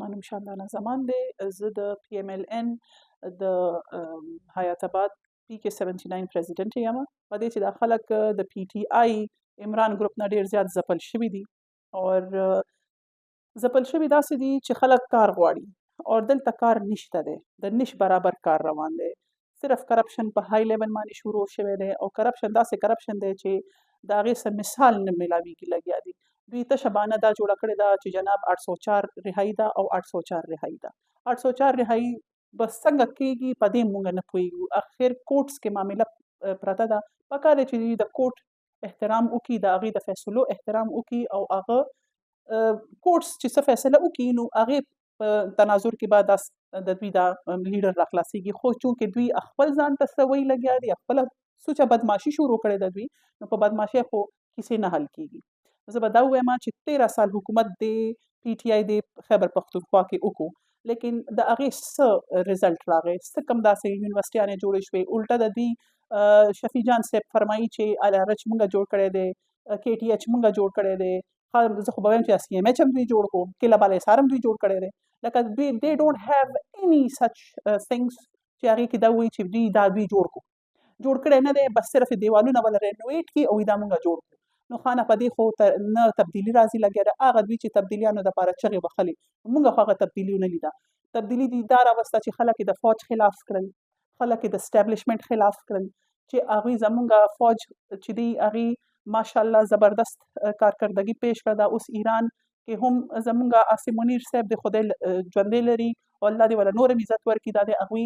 زما نوم شاندانه زمان دی. زه د PMLN د حیات آباد PK79 پریزیډنټ یم. په دې چې دا خلک د PTI عمران ګروپ نه ډېر زیات ځپل شوي دي او ځپل شوي داسې دي چې خلک کار غواړي او دلته کار نشته دی، د نش برابر کار روان دی. صرف کرپشن په های لیول باندې شروع شوی دی او کرپشن داسې کرپشن دی چې د هغې څه مثال نه میلاویږي لګیا دي. دوی تشه بهانه دا جوړه کړې ده چې جناب 804 رهایي ده او 804 رهایي ده. 804 رهایي به څنګه کېږي په دې موږ نه پوهېږو. اخر کوټس کې معامله پرته ده. پکار دی چې دوی د کوټ احترام وکړي، د هغې د فیصلو احترام وکړي او هغه کوټس چې څه فیصله وکړي نو هغې په تناظر کې به د دوی دا لیډر راخلاصېږي. خو چونکې دوی خپل ځان ته څه وایي لګیا دي، خپله سوچه بدماشي شروع کړې ده دوی، نو په بدماشۍ خو کیسې نه حل کېږي. زه به دا ووایم چې 13 سال حکومت د PTI د خیبر پښتونخوا کې وکړو، لیکن د هغې څه رزلټ راغی؟ څه کم داسې یونیورسټیانې جوړې شوې؟ الټه د دوی شفیع جان صاحب فرمایي چې الارچ مونږ جوړ کړی دی، KTH مونږ جوړ کړی دی. زه خو به وایم چې CMH هم دوی جوړ کړو، کله بالا حصار هم دوی جوړ کړی دی. لکه دوی they don't have any such things چې هغې کې دا وایي چې دوی دا دوی جوړ کړو. جوړ کړی نه دی، بس صرف دیوالونه به رینوویټ کړي او دا مونږ جوړ کړو. نو خانه په دې خو نه تبدیلي راځي لګیا ده. هغه دوی چې تبدیلیانو دپاره چغې وهلې، مونږ خو هغه تبدیلي ونه لیده. تبدیلي دوی دا راوسته چې خلک یې د فوج خلاف کړل، خلک یې د اسټابلیشمنټ خلاف کړل، چې هغوی زمونږ فوج چې دی هغې ماشاءالله زبردست کارکردګي پیش کړه. دا اوس ایران کې هم زمونږ عاصم منیر صاحب د خدای ژوندی لري او الله دې وله نور هم عزت ورکړي. دا د هغوی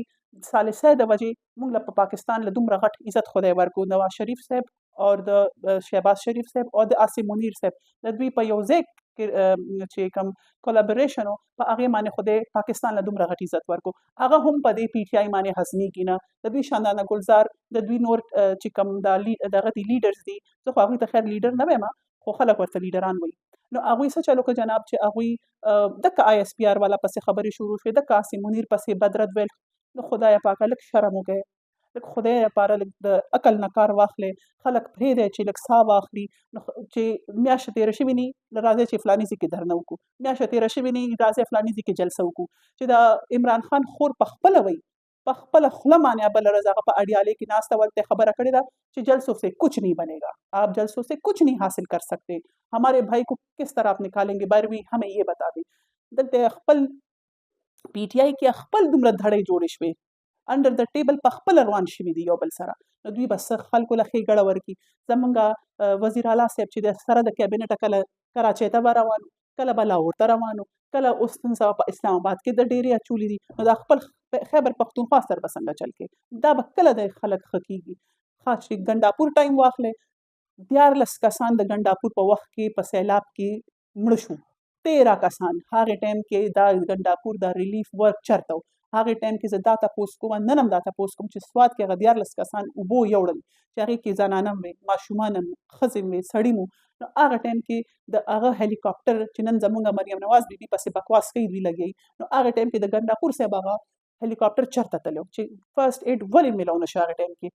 ثالثۍ د وجې موږ له په پاکستان له دومره غټ عزت خدای ورکړو. نواز شریف صاحب او د شهباز شریف صاحب او د عاصم منیر صاحب د دوی په یو ځای کې چې کوم کولابریشن و په هغې باندې خدای پاکستان له دومره غټ عزت ورکړو. هغه هم په دې PTI باندې هضمېږي نه. د دوی شاندانه ګلزار، د دوی نور چې کوم دغه دي لیډرز دي، زه خو هغوی ته خیر لیډر نه وایم، خو خلک ورته لیډران وایي. نو هغوی څه چل وکړه جناب چې هغوی دکه ISPR والا پسې خبرې شروع شوې، دکه عاصم منیر پسې بدرد ویل. نو خدایه پاکه لږ شرم وکړئ، لږ خدای لپاره لږ د عقل نه کار واخلئ. خلک پرېږدئ چې لږ ساه واخلي. نو چې میاشته تېره شوې ني، راځئ چې فلاني ځای کې دھرنه وکړو. میاشته تېره شوې ني، راځئ فلاني ځای کې جلسه وکړو. چې د عمران خان خور په خپله وایي، په خپله خوله باندې بله ورځ هغه په اډیالې کې ناسته وه، ورته خبره کړې ده چې جلسوں سے کچھ نہیں بنے گا، آپ جلسوں سے کچھ نہیں حاصل کر سکتے، ہمارے بھائی کو کس طرح آپ نکالیں گے، بروی ہمیں یہ بتا دیں. دلته خپل PTI کې خپل دومره دھړې جوړې شوې، انډر د ټیبل په خپله روان شوي دي یو بل سره. نو دوی به څه خلکو له ښېګړه ورکړي. زمونږ وزیر اعلی صاحب چې د سره د کابینټه کله کراچۍ ته به روان، کله به لاهور ته روان، کله اوس نن سبا په اسلام آباد کې د ډېرې اچولي دي. نو دا خپل خیبر پښتونخوا سره به څنګه چل کوي؟ دا به کله د خلک ښه کېږي؟ خاص چې ګنډاپور ټایم واخلئ، 14 کسان د ګنډاپور په وخت کې په سیلاب کې مړه شو. 13 کسان هغې ټایم کې دا ګنډاپور دا ریلیف ورک چرته و؟ هغې ټایم کې زه دا تپوس کوم، نن هم دا تپوس کوم چې سوات کې هغه 14 کسان اوبو یوړل چې هغې کې زنانه هم وې، ماشومان هم، ښځې هم وې، سړي هم. نو هغه ټایم کې د هغه هلیکاپټر چې نن زمونږ مریم نواز بیبي پسې بکواس کوي دوی لګوي، نو هغه ټایم کې د ګنډاپور صاحب هغه هلیکاپټر چرته تللی و چې فرسټ ایډ ولې میلاو نه شو؟ هغه ټایم کې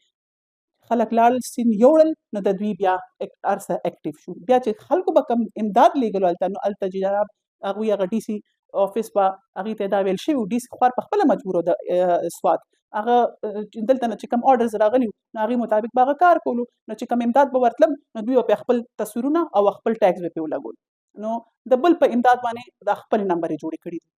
خلک لاړل سیند یوړل، نو د دوی بیا هر څه اکټیو شو. بیا چې خلکو به کوم امداد لیږلو هلته، نو هلته چې جناب هغوی هغه DC آفس به هغې ته دا ویل شوي و، DC خوار په خپله مجبور و د سوات هغه دلته نه چې کوم آرډرز راغلي وو نو هغې مطابق به هغه کار کولو. نو چې کوم امداد به ورتلم نو دوی به پې خپل تصویرونه او خپل ټیکس به پې ولګول. نو د بل په امداد باندې دا خپل نمبر یې جوړې کړي دي.